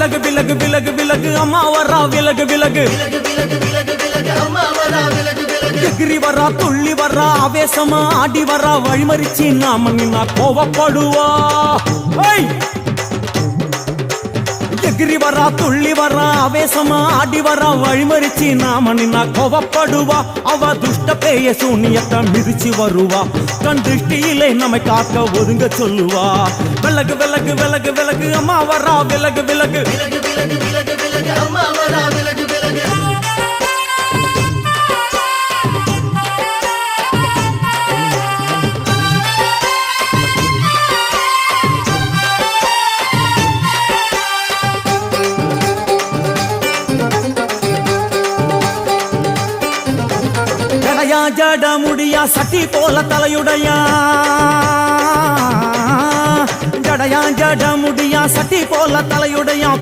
விலகு விலகு விலகு விலகு அம்மா வரா விலகு விலகு எகிரி வரா துள்ளி வரா ஆவேசமா ஆடி வரா வழிமறிச்சு நாம நின்னா கோவப்படுவா எகிரி வரா துள்ளி வரா ஆவேசமா ஆடி வரா வழிமறிச்சு நாம நின்னா கோவப்படுவா அவ துஷ்ட பேய சூனியத்தை மிதிச்சு வருவா கண் திருஷ்டியிலே நம்மை காக்க ஒதுங்க சொல்லுவா விலகு விலகு விலகு விலகு அம்மா வரா விலகு விலகு அம்மா வரா விலகு விலகு ஜட முடியா சட்டி போல தலையுடையா ஜடையா ஜட முடியா சட்டி போல தலையுடையா